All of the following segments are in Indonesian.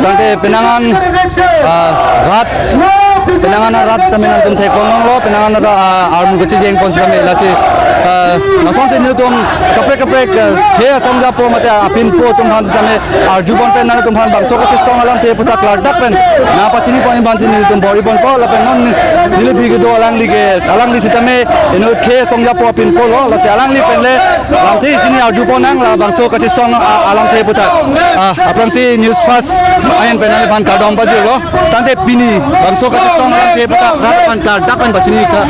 Tante penangan rat penangan rat taminal tum thai konong lo penangan armu gchi jeng pon same lasi nason se nutum kapre the somja po mate apin po tum han same arju bon pen na tum han bangso ka song alam te puta klar dak pen na pachini pon ban chini tum bori bon ko la pen non nile bigi do alang li sitame eno the somja po apin po lo lasi alang li pen le lam thi sini arju bon nang la bangso ka song alam te puta aprang si news fast ayan penal ban ka dom bazi lo tante pini bangso ka song alam te puta ban ka dapan bachini ka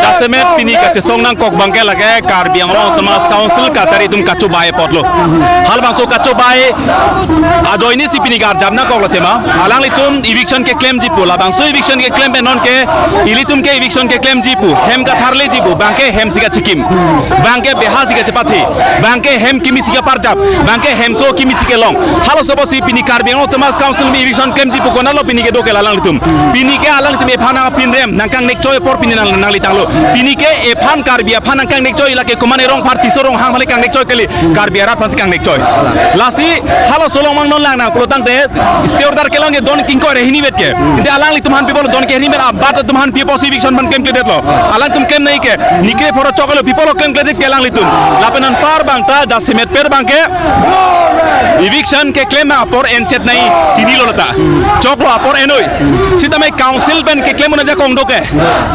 dasemet pini ka song nang kok bangke lage karbiang lo temas council ka tari tum kacu bae potlo hal bangso kacu bae adoini si pini gar jamna kok lo tema alang litum eviction ke claim jipu la bangso eviction ke claim benon ke ilitum ke eviction ke claim jipu hem ka tharle jipu bangke hem siga chikim bangke beha siga chapati bangke hem kimi siga parjap bangke hem so kimi siga long halo sobo si pini karbiang lo temas council mi eviction claim jipu ko nalo pini ke do ke alang litum pini ke alang litum e phana pin rem nangkang nek choy por pini nang litang lo pini ke e phan karbia phan nangkang nek choy lake kumane rong par tisorong hang male kang nek choy kali karbia rat phan kang nek choy lasi halo solong mang non lang na kulotang te steor dar kelong ge don king ko re hini bet ke inte alang litum han people don ke hini mer abat tum han people eviction ban kem ke det lo alang tum kem nei ke nikre foro chokalo people kem ke det kelang litum lapenan par bang ta jasimet per bang ke eviction ke claim apor enchet nai tini lo lata choklo apor enoi sitame council ben ke claim na ja kong do ke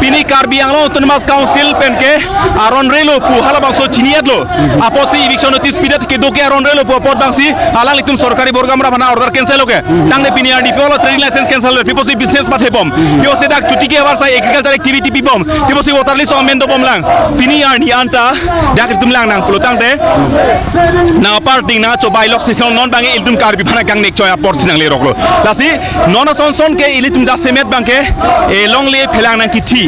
pini karbiang lo tunmas council pen ke aron relo pu hala bangso chiniat lo aposi eviction notice pidat ke do ke aron relo pu apot bangsi alang litum sorkari borgamra bana order cancel lo ke tang ne pini ardi polo trading license cancel lo people business bat hebom yo se dak tuti ke war sai agriculture activity pibom people si water list amendo bom lang pini ardi anta dak tum lang nang pulo tang de na parting na chobai lok sison non bange iltum karbi bana gang nek choya port sinang le roklo lasi nona son ke ilitum ja semet bangke e long le phelang nang kiti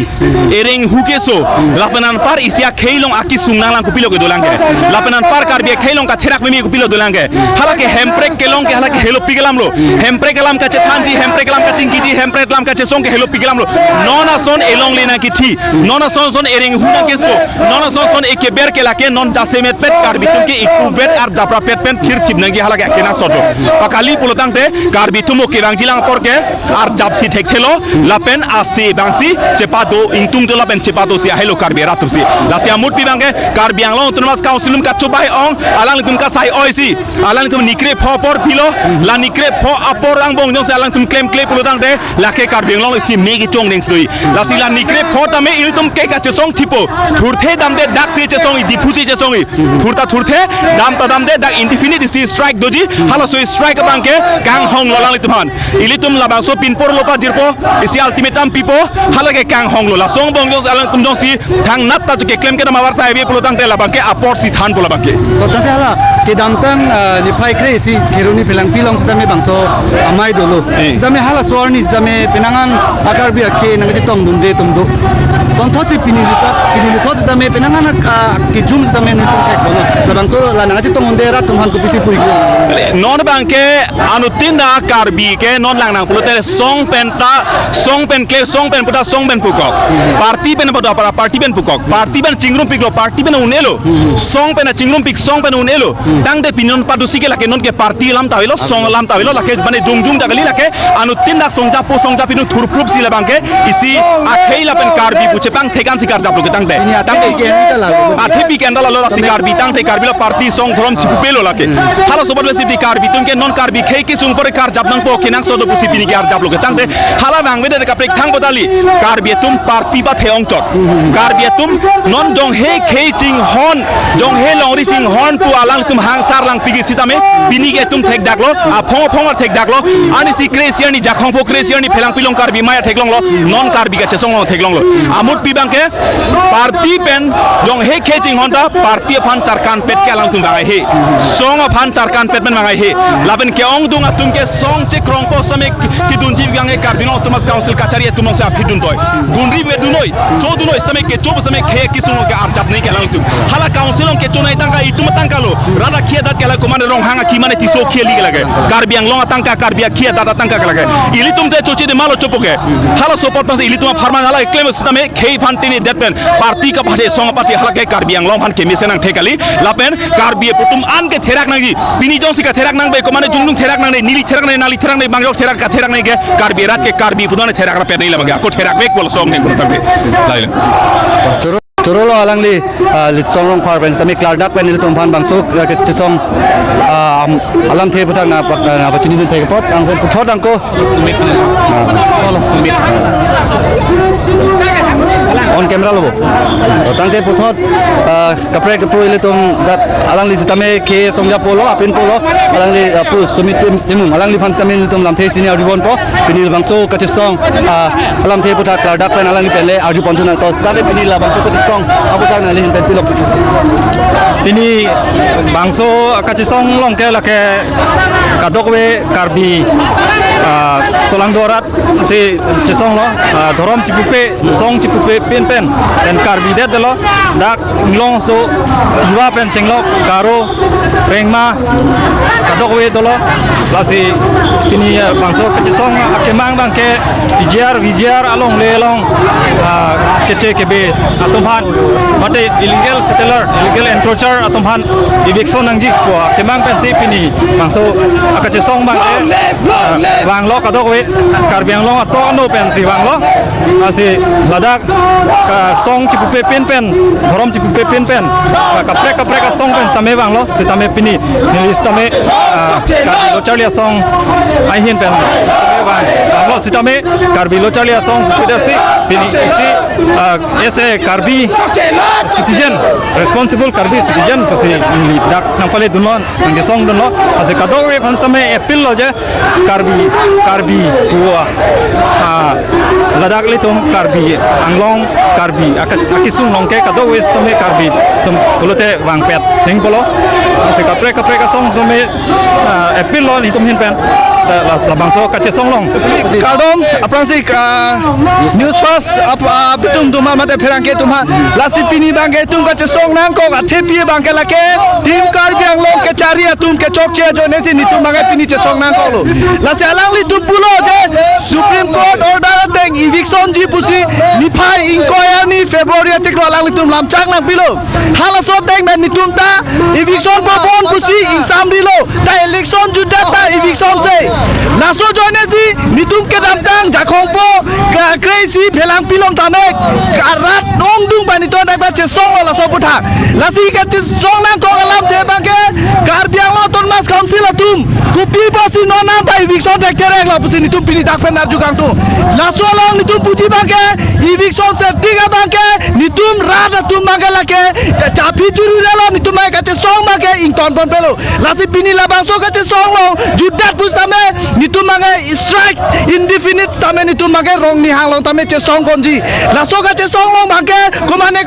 ering huke so lapanan par isia kheilong aki sungnang lang kupilo ke dolang ke lapanan par karbi kheilong ka therak mimi kupilo dolang ke halake hemprek kelong ke halake helo pigelam lo hemprek kelam ka chethanji hemprek kelam ka chingkiji hemprek kelam ka chesong ke helo pigelam lo nona son elong le na kiti nona son ering huna ke so nona son eke ber ke lake non ja semet pet karbi tum ke iku vet ar japra pet pen thir chip nangi halake kenak soto pakali pulotang te karbi tumo ke bang jilang por ke ar japsi thek thelo lapen asi bangsi cepado intung to lapen cepado si helo karbi ratum si lasia mut pi bangke karbiang lo tunmas councilum ka chubai ong alang tum ka sai oisi alang tum nikre pho por pilo la nikre pho apor ang bong jong alang tum claim pulotang de lake karbiang lo si megi chong deng sui lasi la nikre pho tame il tum ke ka chesong tipo thurthe dam de dak si chesong difusi chesong thurthe dam ta dam de dak indefinite si strike doji halo so strike bangke kang hong lo lang tum han ilitum la bang so pinpor lopa jirpo isi ultimatum pipo halage kang hong lo la song bong jong alang tum jong si thang nat ta ke claim ke mawar sai bi pulotang te la bangke apor si than pola bangke to tante hala ke damtang ni phai kre si kheruni philang pilong sitame bangso amai dolo sitame hala swarni sitame penangan akar bi akhe nang si tong dun de tum do son thoti pini thot sitame penangan ke jum sitame ni tum thek bono la bangso la nang si tong de rat tum han ko pisi puri non bangke anutinda karbi ke non lang nang pulote song pen puta song pen pukok party pen pada para party pen pukok party pen chingrum piklo party pen unelo song pen chingrum pik song pen unelo tang de pinon padusi ke lake non ke party lam tawilo song lam tawilo lake bane jung dagali lake anutinda songja pinu thurprup sila bangke isi akheila pen karbi puche pang thekan sikar japlo ke tang de athepi ke andala lo sikar bi tang the karbi lo party song throm chipelo lake hala sobat besi bi karbi tum ke non karbi khei ki sung pore kar japnang po kinang so do pusi pini ke ar japlo ke tang de hala bang bede ka prek thang bodali karbi tum party ba theong chot karbi tum non jong he khei ching hon jong he longri ching hon pu alang tum hang sar lang pigi sitame bini ke tum thek daklo a phong thek daklo ani si kresier ni jakhong po kresier ni phelang pilong karbi maya theklong lo non karbi ka chesong lo theklong lo amut pibang ke party pen jong he khejing honda party phan charkan pet ke lang tum bangai he song phan charkan pet men bangai he laben ke ong dung atum ke song che krong po same ki dunji gang e karbi no tumas council kachari tumong sa phidun toy gunri be dunoi cho dunoi same ke cho same khe kisung ke arjap nei ke lang tum hala council ong ke chonai tangka itum tangka lo rada khia dat ke la ko mane rong hanga ki mane tiso kheli ke lage karbi ang long tangka karbi khia dat tangka ke lage ili tum te chochi de malo chopoke hala support pas ili tum farman hala claim system e khei phan tini detpen party ka phade song party hala ke karbi ang long phan ke mesenang thekali lapen karbi putum an ke therak nang ji bini jong sika therak nang be ko mane jungnung therak nang nei nili therak nei nali therak nei bangjok therak ka therak nei ke karbi rat ke karbi pudone therak ra pe nei la ko therak bek bol song nei ko tambe laile Chorolo alangli litsong parents tami klardak pen litum phan bangsu ke chisong alam the putang na bachini dun thek pot ang puthot ang ko sumit on camera lobo tangte puthot kapre kapru litum dat alangli sitame ke songja polo apin polo alangli pu sumit timum alangli phan samin litum lam the senior ribon po pinil bangsu ke chisong alam the puthak klardak pen alangli pele arju ponchuna to tade pinil la bangsu ke chisong apa kan alih pen pilok ini bangso kachisong longke lake kadokwe karbi solang dorat si chisong lo dorom cipupe song cipupe pen dan karbi det lo dak long so iwa pen cenglo garo pengma kadokwe dolo lasi ini bangso kachisong akemang bangke vijar along lelong kece kebe atumhan mate illegal settler illegal encroacher atumhan eviction nangji ko kemang pensi pini bangso akache song bang wanglo kadok we karbiang lo to no pensi wanglo asi ladak ka song cipupe pen thorom cipupe pen kapre ka song pen tame wanglo si tame pini nilis tame lo charlia song ai hin pen wanglo si tame karbi lo charlia song kidasi pini isi ese karbi citizen responsible karbi citizen pasi dak nampale dunlon nang song dunlo ase kadowe phansame appeal lo je karbi tua ladak litum karbi anglong karbi akisung longke kadowe stome karbi tum kulote wangpet ning polo ase kapre ka song some appeal lo ni tum hin pen la bangso kache song long kadom apransik news first bitum tuma mate pherangke tuma lasipini bangke tum kache song nang ko athepi bangke lake tim karbiang lo ke chari tum ke chokche jo nesi ni tum bangai pini che song nang ko lo lasi alang li tum pulo je supreme court order teng eviction ji pusi ni phai inquiry ni february chek alang li tum lam chak nang pilo hala so teng men ni tum ta eviction po bon pusi exam dilo ta election juda ta eviction se naso jo nesi ni tum ke dam tang jakhong po crazy phelang pilong tame karat ong dung bani to dak che song la so putha lasi ke che song nang ko alam je bangke karbiang lo ton mas council tum kupi pasi nona ta eviction dak tereng la pusi ni tum pini dak pen arju kang tu naso long ni tum puji bangke eviction se tiga bangke ni tum rada tum bangke lake chapi churu relo ni tum ka che song bangke ing ton pon pelo lasi pini la bangso ka che song lo judat pus tame ni tum bangke strike indefinite tame ni tum bangke rong ni hang long tame che song konji laso ka che song long bangke komane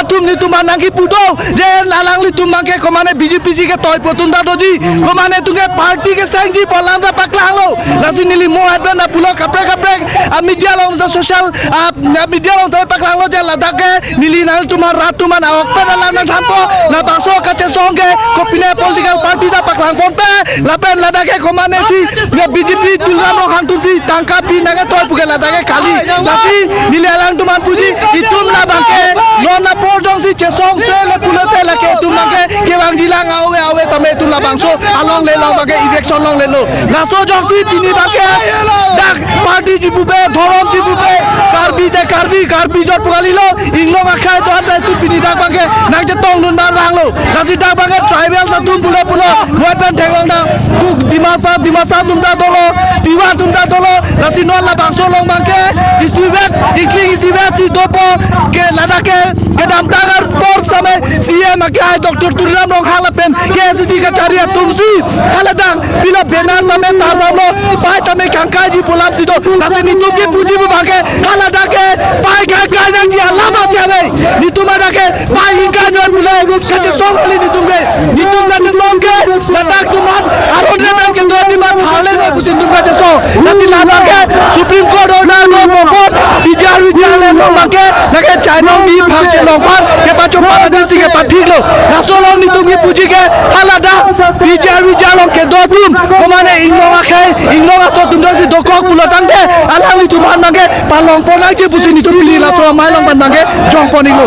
tum ni tum nangi pudo je lalang li tum bangke komane BJP ji ke toy potunda doji komane tunge party ke sangji polanda paklang lo lasi nili mo adban na pulo kapre media long sa social media long toy paklang lo je ladake nili nal tumar rat tuman awak pa na thampo na bangso ka che song ke kopine political party da paklang ponte lapen ladake komane si BJP tulram lo hang tum si tangka pi naga toy puke ladake kali lasi nili alang tuman puji itum na bangke non na porjong si che song se le pulote lake tum bangke ke wang jilang awe tame tum la bangso along le long bangke election long le lo na so joksi pini bangke dak party jibube thorom jibube karbi jot pugali lo inglong akhai to ata tu pini dak bangke nang je tong nun bar lang lo na si dak bangke tribal sa tun pulo weapon thenglong na tu dimasa tumda dolo tiwa tumda dolo na si non la bangso long bangke isiwet ikling isiwet si dopo ke ladake ke dam tangar por same CM akai Dr. Tuliram long halapen ke SG ka charia tumsi haladang bila benar tame tardam lo pai tame kangkai ji pulam si do na si nitum ke puji bu bangke haladake pai kangkai nang ji alama jabe nitum adake pai ingka nor bule ke song hali nitum na je song ke ladak tuman aron remen ke do di mat hale no puji nitum ka je song na si ladake Supreme Court order lo popot bijar le long bangke lake China mi phang ke long par ke pacho paradin si ke pathik lo na so long nitum ke puji ke halada bijar long ke do tum komane inglong aso tum dong si dokok pulotang de alang li tuman bangke palong ponang je puji nitum pili la so mai long ban bangke jong poning lo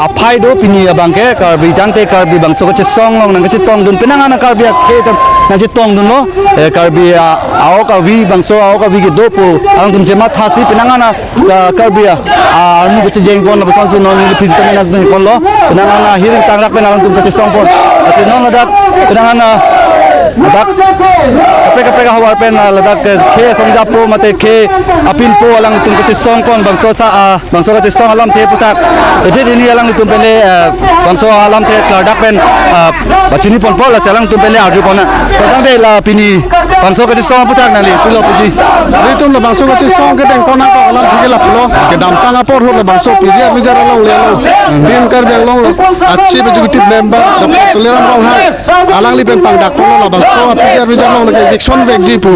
apai do pini bangke karbi jante karbi bangso ke song long nang ke tong dun penangan karbi ke nang tong dun lo karbi ao ka vi bangso ao ka vi ke do pu ang tum jema thasi penangan karbi armu ke jeng pon la so non ni physical nas ni kon lo penangan hiring tangrak penangan tum ke song pon ase non ladak penangan ladak kapre hawar pen ladak ke somjapo mate ke apin po alang tum ke song kon bangso ke song alam the putak ede ini alang tum pele bangso alam the ladak pen bachini pon po la salang tum pele aju pon tang de la pini bangso ke song putak nali pulo puji tum la bangso ke song ke teng pon ko alam thike la pulo ke dam tanga por ho la bangso bijar long le lo dim kar beng long अच्छे executive member doctor तुलेराम long ha alang li pen pang dak pon la bangso bijar long ke election bek ji pu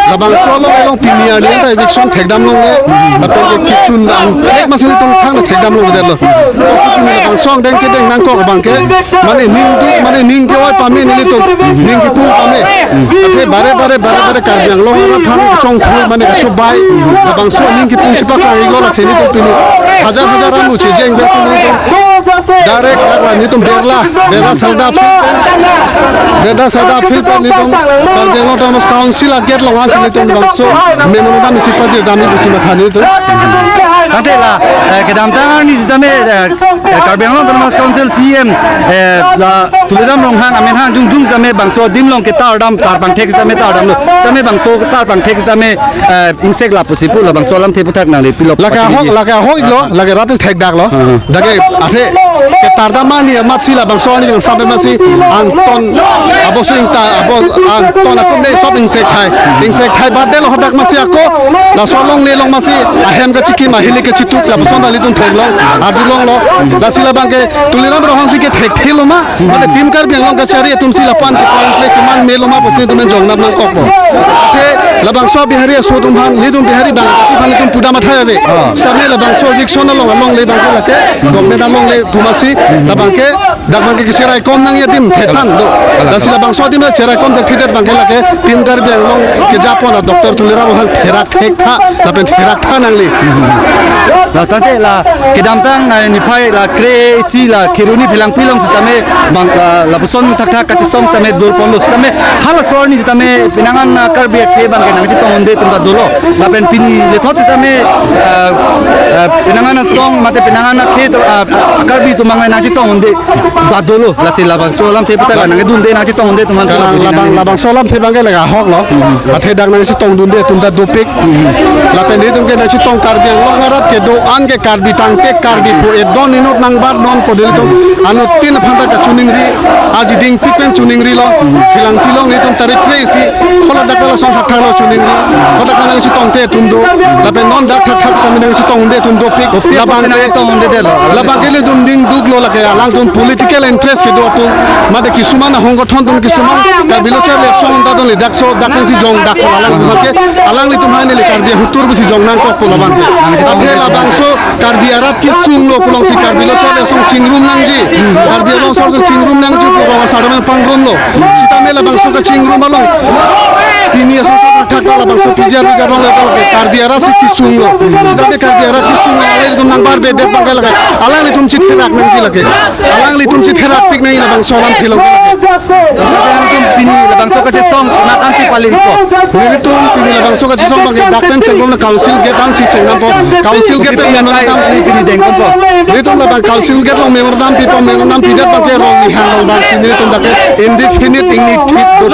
la bangso long pinia ni ta election thekdam long le la pen ke kichun ang ek masili tong thang na thekdam long de lo bangso deng ke deng nang ko bang ke mane ning ke oi pame ni to ning ke pu pame ate bare kar beng long na thang chong khu mane ka bai la bangso ning ke pu chipa ka ri lo la seni to pini हजार रामु छि जेंग बेसि नि डायरेक्ट लागला नि तुम बेरला सदा फिल पर नि तुम करबेंगो टाउन काउंसिल गेट लंगा नि तुम बंसो मेमोनो दा मिसि पजे दामि बिसि माथा नि तो Katela kedam tang ni zame Karbiang Long Council CM la Tuliram Long Han amen han jung zame bangso dim long ke tar dam tar pang text zame tar dam lo zame bangso tar pang text zame insect la posipu la bangso lam te putak na le pilop laka hok lo laka rat thek dak lo dage ate ke tar dam mani matsi la bangso ni ng sabe masi anton aboso ingta anton akom de sob insect thai bad de lo hodak masi ako la solong le long masi ahem ka chiki mahili ke chituk la boson dali tum theglong adulong lo dasila bangke tuliram rohang si ke thelo ma mate tim kar beng ka chari tum si la pan ke point play keman melo ma bosin tum jongnam nang kokpo ate la bangso bihari so tum han lidum bihari bang pan tum puda ma thabe samne la bangso dikson long le bangke late gomne da long le tumasi la bangke dak bangke ke cherai kom nang yatim thetan do dasila bangso dim la cherai kom dak thidet bangke lake tim kar beng long ke japona doktor tuliram rohang therak thek tha la pen therak tha nang le la tante la kedam tang na ni phai la crazy la khiruni philang pilong sitame bang la puson thak thak ka som tame dul pon lo sitame hala sor ni sitame pinangan karbi ke bang ke nang chitong onde tum da dolo la pen pini le thot sitame pinangan song mate pinangan ke karbi tu mangai nang chitong onde da dolo la se la bang solam te puta nang dun de nang chitong onde tum la bang solam te bang la hok lo athe dak nang chitong dun de tum da dopik la pen de tum ke nang chitong karbi long arat ke do an ke karbi tang ke karbi po e don inot nang bar non po del to anu tin phanda ka chuning ri aji ding pipen chuning ri lo filang pilong ni tum tarik crazy khola dak la song thak lo chuning ri khoda kana chi tong te tum do la pen non dak thak sam ni chi tong de tum do pik la bang na tong de de la bang ke le dum ding duk lo la ke alang tum political interest ke do tu ma de kisuman honggothon tum kisuman ka bilocha le song da don le dak so dak si jong dak alang ma ke alang li tum haine le karbi hutur bi si jong nang ko la bang ke la bang so karbi arat ki sung lo pulong si karbi lo chole song chingrum nang ji karbi lo so chingrum nang ji ko ba sa dam pang ron lo sitame la bang so ka chingrum lo pini asal thakta la bangso pijar nong le kal karbi ara si kisung lo sidake karbi ara kisung alai tum nang bar be de bangke laga alang li tum chit herak nang ji lage alang li tum chit herak pik nang la bangso lam thilo Penangan tum pini la bangso ka song nakan si paling ko. Ini tuh pini la bangso ka song bangke dakpen cengom la council get an si cengam po council get pe memorandum pini dengkom po. ini tuh la bang council get lo memorandum people memorandum pidat bangke rong ni handle bang sini tuh dake indefinite ini tit dot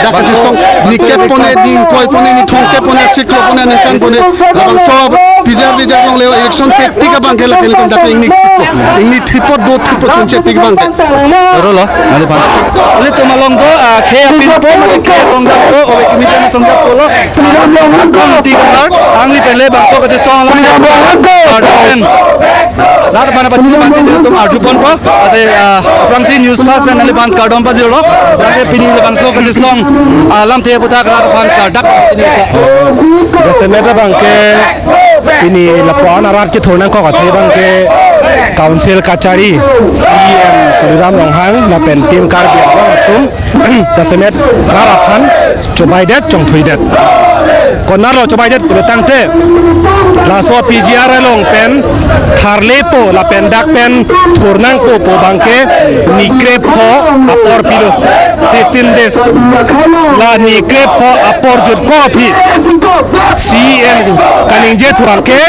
dak si song ni ke pone din koi pone ni thong ke pone chiklo pone ni kan pone la bangso pijar long le election se tika bangke la pele tuh dake ini tipo do tipo chunche tik bangke Rolo, nanti pas. Oleh tu malong ko, kaya pinpo, kaya songjak ko, o kimita na songjak ko lo. Kung tikar, ang lipele bangso kasi song lang. Ardupen. Lahat mana pa chili bansi dito tum ardupen po. Kasi prangsi news fast man nalipan kardon pa zero. Kasi pinili bangso kasi song alam tiya puta lahat pan kardak pinili. जैसे मेरा बंके ini laporan arat ke thonan ko kathe bangke council kachari CM Tuliram Longhang la pen team kar bi tum jasemet rarapan cobai det chong thui det konar lo cobai det petang te la so PGR long pen tharle po la pen dak pen thurnang po bangke nikre pho apor pilo 15 days la nikre pho apor jut ko phi CM kaningje thurangke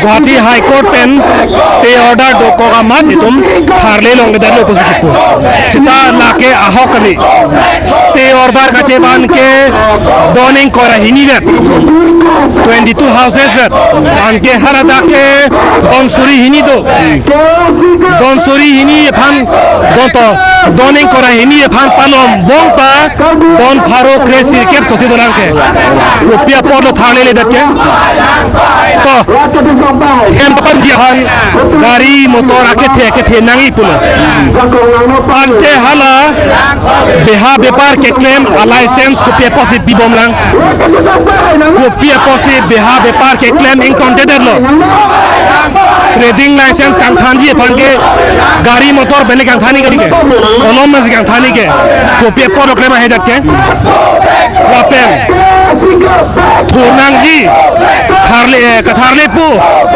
Guwahati High Court pen stay order doko ka mat itum tharle long gedar lo positif po sita lake ahok kali stay order ka cheban ke doning kora hini det 22 houses that anke harada ke don suri hini do don suri hini phan donto doning kora hini phan palom wongta don pharo kresi ke sosi dolang ke rupiah por lo tharle le det ke to em pan jihan gari motor ke the nangi pulo ante hala beha bepar ke claim a license ko pe posit bibom lang ko pe posit beha bepar ke claim in container lo trading license kang thanji pange gari motor bele kang thani gari ke kolom mas kang thani ke ko pe por claim he dat ke lapen thurnang ji katharle pu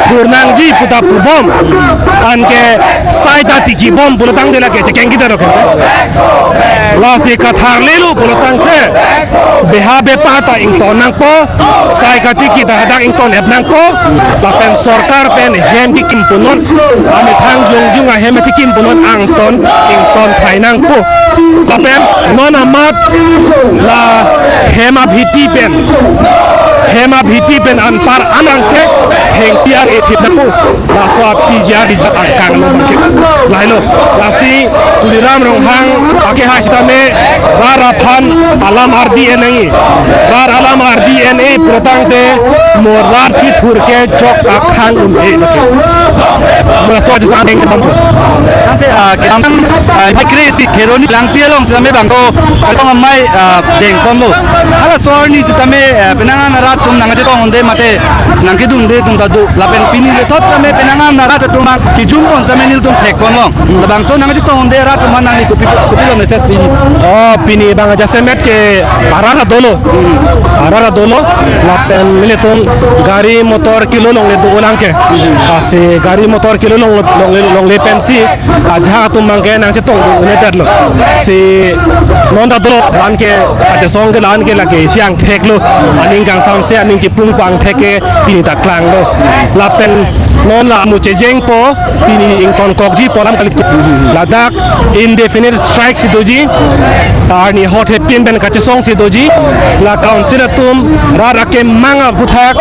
thurnang ji puta pubom anke saida tiki bom bulutang de la ke chekeng kita rokhe la se katharle lu bulutang te beha be pata ing tonang po sai ka tiki da hadang ing ton ebnang po la pen sarkar pen hem ki kimpunon ame thang jung a hem ki kimpunon ang ton ing ton thainang po la pen non amat la hema bhiti pen anpar anang ke heng piar ethip na po la so pijar di jat akang lo ke lailo la si Tuliram Longhang ake ha sita me raraphan alam RDNA alam RDNA protang te morar ki thur ke jok akhan unhe lake mala so jis aneng ke bampo Nanti kita kresi keroni lang pialong sa me bangso kasong amai dengkom lo. Hala suar ni sita me penangan rat tum nang jito onde mate nang kidun de tum tadu lapen pini le tot sa me penangan rat tum kijum pon sa me nil tum tek pon long. La bangso nang jito onde rat tum nang ni kupi lo meses pini. oh pini bang jasemet ke arara dolo lapen mile tum gari motor kilo long le dolang ke ase gari motor kilo long le pensi aja tum mangke nang jito ne dadlo si non da dolo lan ke aja song ke lan ke lage siang thek lo aning gang sam se aning ki pung pang theke pini ta klang lo lapen non la mu chejeng po pini ing ton kokji polam kali ladak indefinite strike si doji tarni hot happy ben ka song si doji la council tum ra ke manga buthak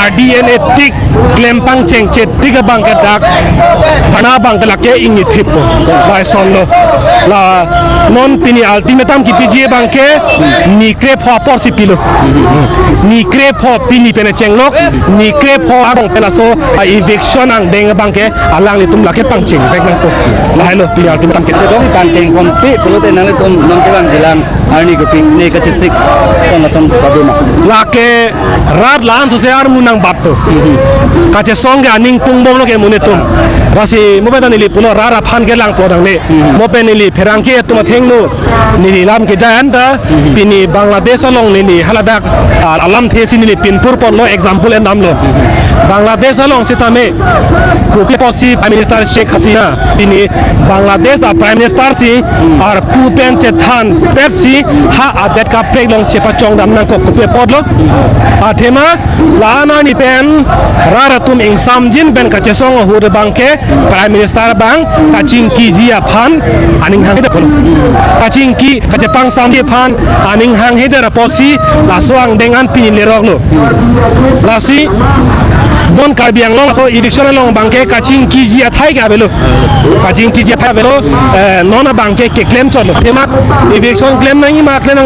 RDNA tik klempang cheng che tiga bang ka dak bana bang la ke ingi thip po lai son lo la non pini ultimatum ki pije bang ke ni kre pho por si pilo ni kre pho pini pene chenglok ni kre pho abong pela so a ive eviction ang deng bangke alang litum lake pangching vek nang ko lahai lo pial tim tam ke Ito yung pangking konpi, pulutin na nito ng kilang jilang arni ko ni kachisik ito na son paduma. lake rat lan so se ar munang bat to kache song ga ning pung bom lo ke munitum rasi mo bedan li pulo rara phan ke lang podang ne mo pe ni li pherang ke tuma thengnu ni li lam ke jan da pini bangladesh along ni li haladak alam thesi ni li pinpur pon lo example en nam lo bangladesh along sitame kupi posi prime minister sheikh hasina pini bangladesh a prime minister si ar pupen chethan pepsi ha adet ka prek long chepa chong dam nang ko kupi podlo a thema lana ni pen rara tum ing samjin ben ka chesong hu de bangke prime minister bang kaching ki jia phan aning hang de polo kaching ki kachepang samji phan aning hang he de posi la soang dengan pini lerok lo lasi bon karbiang long so eviction long bangke kaching ki jia thai ga belo kaching ki jia thai belo nona bangke ke claim cholo tema eviction claim nang ma claim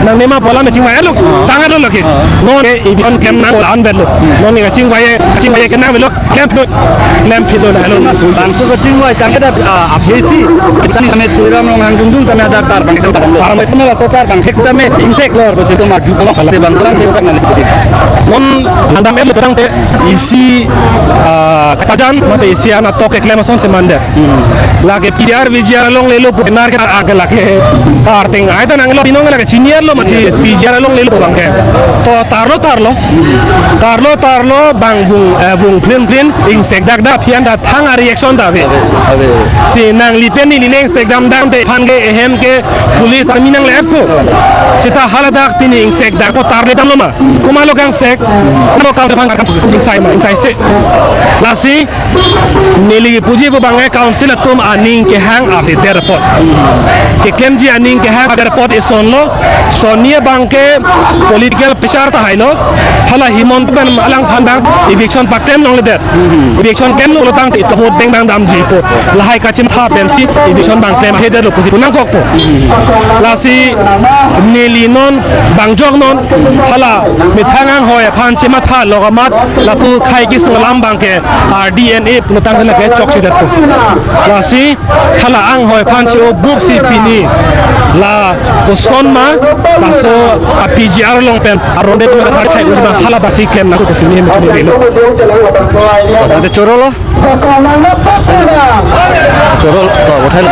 nang ne ma bola me chingwa lo tanga lo ke no ne eviction claim nang an belo no ne chingwa ke na belo claim phido na lo Bangso kacing wai tangke da apesi kita ni samet tuiram long hang dung tame ada tar bang sem tar param itu mela sotar bang hex tame insek lor ko situ maju ko kala se bangso te utak na le mon anda melo tang te isi katajan mate isi ana to ke claim son se mande lage pr vijr long le lo punar ke aga lage tar ting ai ta nang lo tinong lage senior lo mate pr long le lo bang ke to tarlo bang bung plin insek dak da pian da thang a reaction da ve si nang lipen ni neng sek dam te phan ge ehem ke police army nang lek ko sita haladak pini insek dak ko tar le dam lo ma kuma lo kang sek ko kang phang ka insai se lasi nili puji ko bangai council tum aning ke hang a the report ke kemji aning ke hang a report is on lo sonia bangke political pressure ta hailo hala himont ban alang phandang eviction paktem nong le der eviction kem lo tang ti to deng dang dam ji po lahai ka chim tha pem si eviction bang tlem he der lo pusi nang kok po lasi nili non bangjok non hala mithangang hoy phan chima tha logamat lapu khai ki solam bangke RDNA punutang la ke chok si der po lasi hala ang hoy phan chi o bup si pini la ko son ma la so a PGR long pen aronde ko ka khai ujma hala basi klem na ko sini me chini lo ante choro lo choro to uthai lo